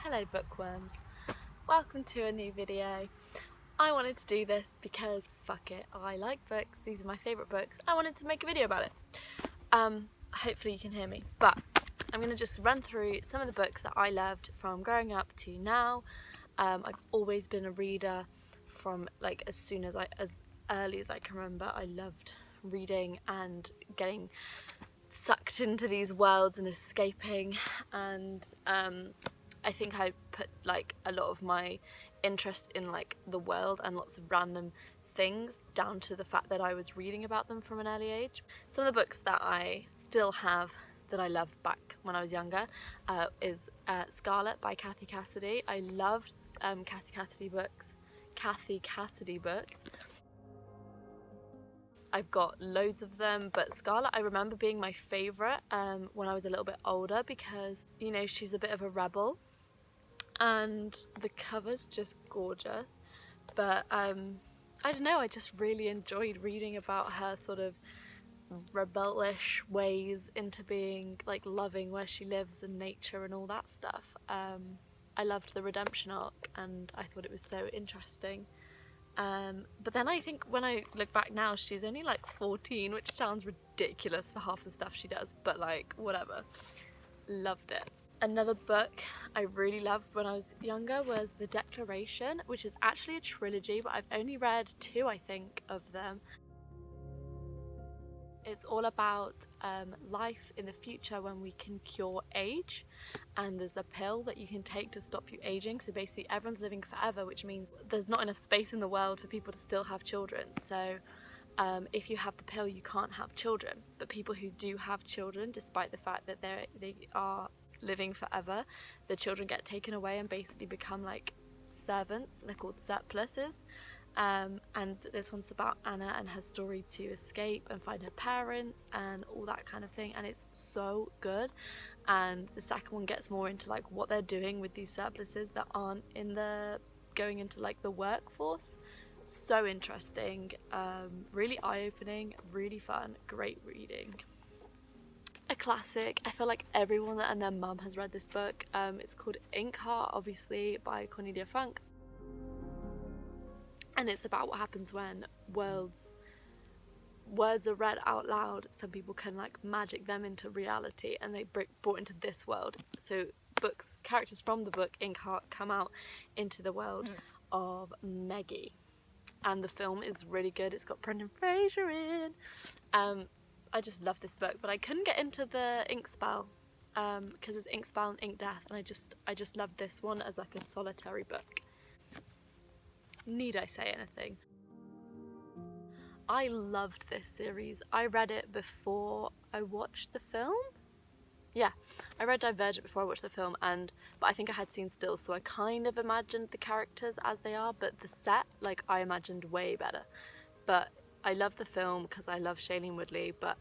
Hello bookworms, welcome to a new video. I wanted to do this because fuck it, I like books, these are my favourite books, I wanted to make a video about it. Hopefully you can hear me, but I'm going to just run through some of the books that I loved from growing up to now. I've always been a reader from as early as I can remember. I loved reading and getting sucked into these worlds and escaping, and I think I put a lot of my interest in the world and lots of random things down to the fact that I was reading about them from an early age. Some of the books that I still have that I loved back when I was younger is Scarlett by Cassidy. I loved Cassidy books. I've got loads of them, but Scarlett I remember being my favourite when I was a little bit older because, you know, she's a bit of a rebel and the cover's just gorgeous. But I don't know, I just really enjoyed reading about her sort of rebellish ways into being loving where she lives and nature and all that stuff. I loved the redemption arc and I thought it was so interesting. But then I think when I look back now, she's only 14, which sounds ridiculous for half the stuff she does, but whatever. Loved it. Another book I really loved when I was younger was The Declaration, which is actually a trilogy, but I've only read 2, I think, of them. It's all about life in the future when we can cure age, and there's a pill that you can take to stop you aging. So basically everyone's living forever, which means there's not enough space in the world for people to still have children. So if you have the pill, you can't have children. But people who do have children, despite the fact that they are living forever, the children get taken away and basically become servants. They're called surpluses. And this one's about Anna and her story to escape and find her parents and all that kind of thing, and it's so good. And the second one gets more into what they're doing with these surpluses that aren't going into the workforce. So interesting, really eye-opening, really fun, great reading. A classic. I feel like everyone and their mum has read this book. It's called Inkheart, obviously, by Cornelia Funke. And it's about what happens when words are read out loud. Some people can magic them into reality, and they brought into this world. So characters from the book Inkheart come out into the world of Meggie, and the film is really good. It's got Brendan Fraser in. I just love this book, but I couldn't get into the ink spell because it's ink spell and ink death, and I just loved this one as a solitary book. Need I say anything? I loved this series. I read it before I watched the film. Yeah, I read Divergent before I watched the film, but I think I had seen stills, so I kind of imagined the characters as they are, but the set, I imagined way better. But I love the film because I love Shailene Woodley, but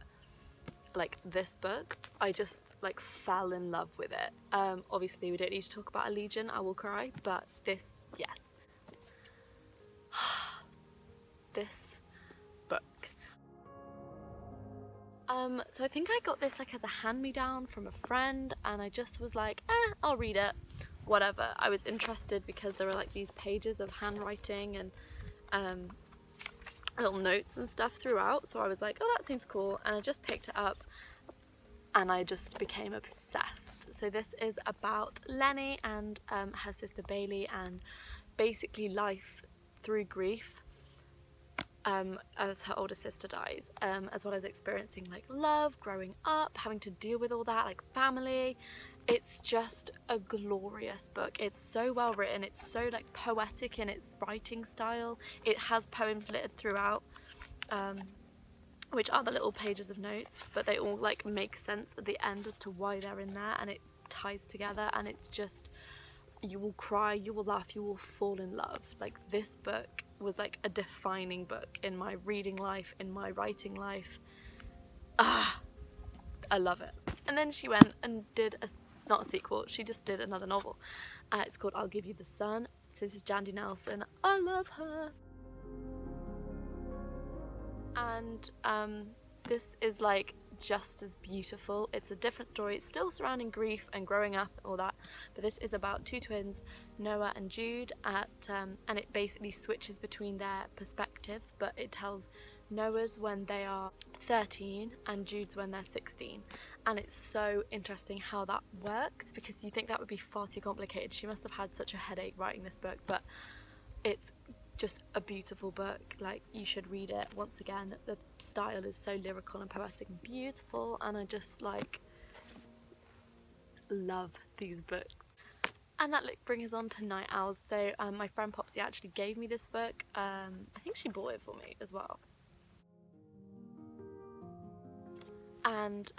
this book, I just fell in love with it. Obviously we don't need to talk about Allegiant, I will cry, but this, yes. This book. So I think I got this as a hand-me-down from a friend, and I just was I'll read it, whatever. I was interested because there were these pages of handwriting and little notes and stuff throughout, so I was oh, that seems cool, and I just picked it up and I just became obsessed. So this is about Lenny and her sister Bailey, and basically life through grief as her older sister dies, as well as experiencing love, growing up, having to deal with all that, family. It's just a glorious book. It's so well written, it's so poetic in its writing style. It has poems littered throughout, which are the little pages of notes, but they all make sense at the end as to why they're in there, and it ties together, and it's just, you will cry, you will laugh, you will fall in love. This book was a defining book in my reading life, in my writing life. I love it. And then she went and did not a sequel, she just did another novel. It's called I'll Give You the Sun. So this is Jandy Nelson. I love her. And this is just as beautiful. It's a different story. It's still surrounding grief and growing up and all that, but this is about two twins, Noah and Jude, and it basically switches between their perspectives, but it tells Noah's when they are 13 and Jude's when they're 16. And it's so interesting how that works, because you think that would be far too complicated. She must have had such a headache writing this book, but it's just a beautiful book. Like, you should read it. Once again, the style is so lyrical and poetic and beautiful, and I just like love these books. And that brings us on to Night Owls. So my friend Popsy actually gave me this book. I think she bought it for me as well. And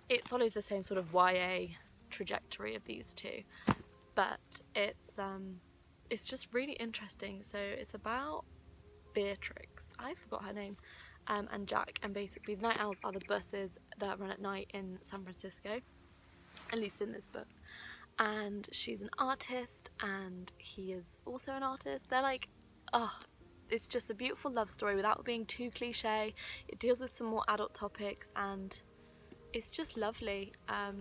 it follows the same sort of YA trajectory of these two, but it's just really interesting. So it's about Beatrix, I forgot her name, and Jack, and basically the Night Owls are the buses that run at night in San Francisco, at least in this book. And she's an artist and he is also an artist. They're like, oh, it's just a beautiful love story without being too cliche. It deals with some more adult topics and it's just lovely. I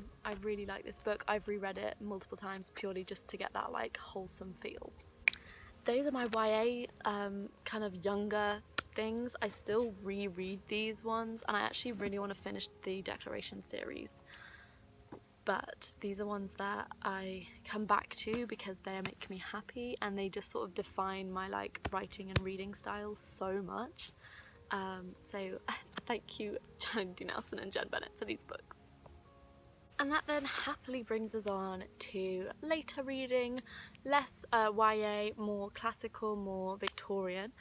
really like this book. I've reread it multiple times purely just to get that like wholesome feel. Those are my YA kind of younger things. I still reread these ones, and I actually really want to finish the Declaration series. But these are ones that I come back to because they make me happy, and they just sort of define my like writing and reading styles so much. So thank you Jandy Nelson and Jenn Bennett for these books. And that then happily brings us on to later reading, less YA, more classical, more Victorian,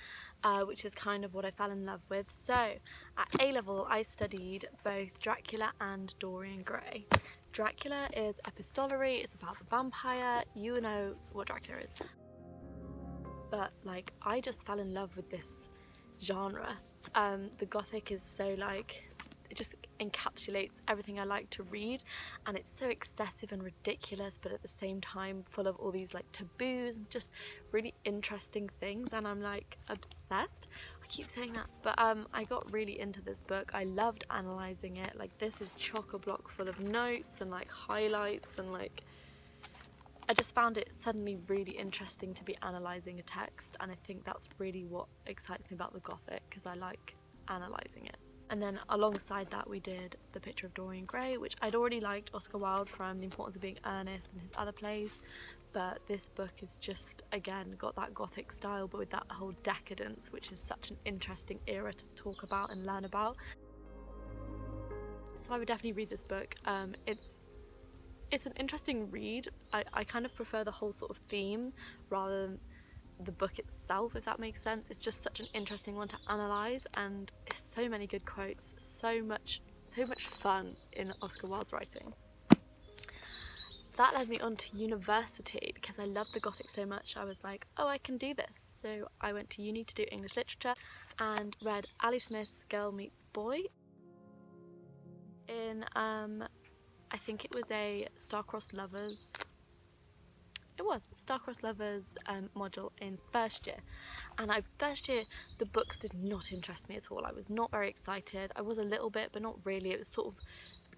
which is kind of what I fell in love with. So at A-level I studied both Dracula and Dorian Gray. Dracula is epistolary, it's about the vampire, you know what Dracula is. But like, I just fell in love with this genre. The Gothic is so like, it just encapsulates everything I like to read, and it's so excessive and ridiculous, but at the same time full of all these like taboos and just really interesting things, and I'm like obsessed. I keep saying that, but I got really into this book. I loved analysing it. Like, this is chock-a-block full of notes and like highlights, and like I just found it suddenly really interesting to be analysing a text, and I think that's really what excites me about the Gothic, because I like analysing it. And then alongside that we did The Picture of Dorian Gray, which I'd already liked Oscar Wilde from The Importance of Being Earnest and his other plays, but this book is just, again, got that Gothic style, but with that whole decadence, which is such an interesting era to talk about and learn about. So I would definitely read this book. It's an interesting read. I kind of prefer the whole sort of theme rather than the book itself, if that makes sense. It's just such an interesting one to analyse, and so many good quotes, so much fun in Oscar Wilde's writing. That led me on to university because I loved the Gothic so much. I was like, oh, I can do this. So I went to uni to do English literature and read Ali Smith's Girl Meets Boy in I think it was a Star-Crossed Lovers. It was Star-Crossed Lovers module in first year, and first year the books did not interest me at all. I was not very excited. I was a little bit, but not really. It was sort of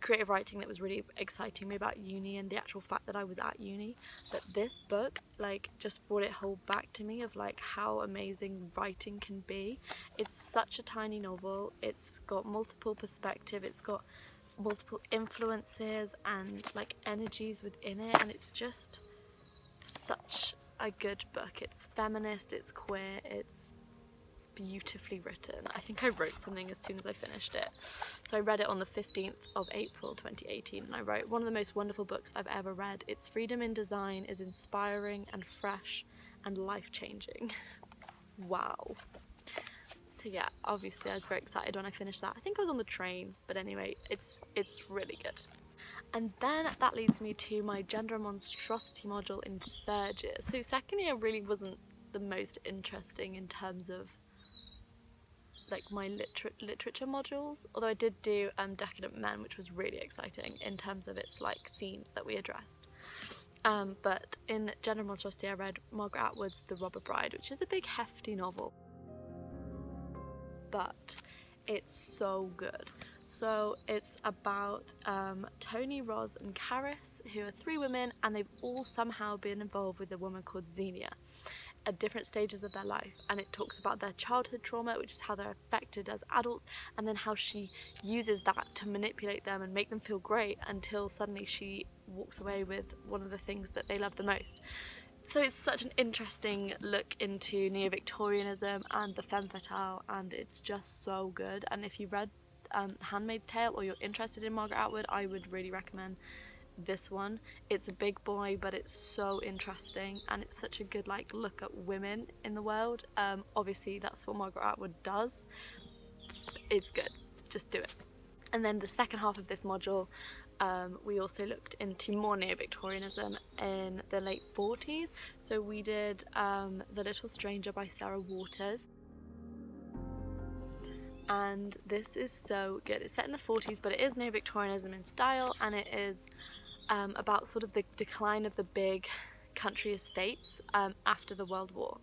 creative writing that was really exciting me about uni, and the actual fact that I was at uni. But this book like just brought it whole back to me of like how amazing writing can be. It's such a tiny novel. It's got multiple perspectives. It's got multiple influences and like energies within it, and it's just such a good book. It's feminist, it's queer, it's beautifully written. I think I wrote something as soon as I finished it. So I read it on the 15th of April 2018, and I wrote, one of the most wonderful books I've ever read. Its freedom in design is inspiring and fresh and life-changing. Wow. So yeah, obviously I was very excited when I finished that. I think I was on the train, but anyway, it's really good. And then that leads me to my gender monstrosity module in third year. So second year really wasn't the most interesting in terms of like my literature modules, although I did do Decadent Men, which was really exciting in terms of its like themes that we addressed. But in gender monstrosity I read Margaret Atwood's The Robber Bride, which is a big hefty novel, but it's so good. So it's about Tony, Roz and Karis, who are 3 women, and they've all somehow been involved with a woman called Xenia at different stages of their life, and it talks about their childhood trauma, which is how they're affected as adults, and then how she uses that to manipulate them and make them feel great until suddenly she walks away with one of the things that they love the most. So it's such an interesting look into neo-Victorianism and the femme fatale, and it's just so good. And if you read Handmaid's Tale or you're interested in Margaret Atwood, I would really recommend this one. It's a big boy, but it's so interesting, and it's such a good like look at women in the world. Obviously that's what Margaret Atwood does. It's good, just do it. And then the second half of this module, we also looked into more neo-Victorianism in the late 40s. So we did The Little Stranger by Sarah Waters, and this is so good. It's set in the 40s, but it is neo-Victorianism in style, and it is about sort of the decline of the big country estates after the World War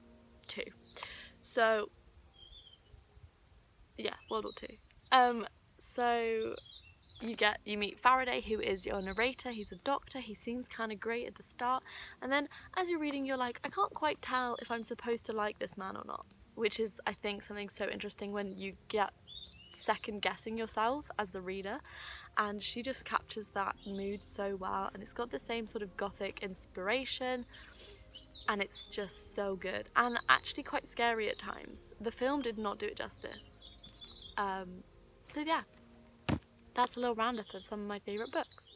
II. So yeah, World War II. So you meet Faraday, who is your narrator. He's a doctor. He seems kind of great at the start, and then as you're reading, you're like, I can't quite tell if I'm supposed to like this man or not, which is, I think, something so interesting when you get second guessing yourself as the reader. And she just captures that mood so well, and it's got the same sort of gothic inspiration, and it's just so good and actually quite scary at times. The film did not do it justice. So yeah, that's a little roundup of some of my favourite books.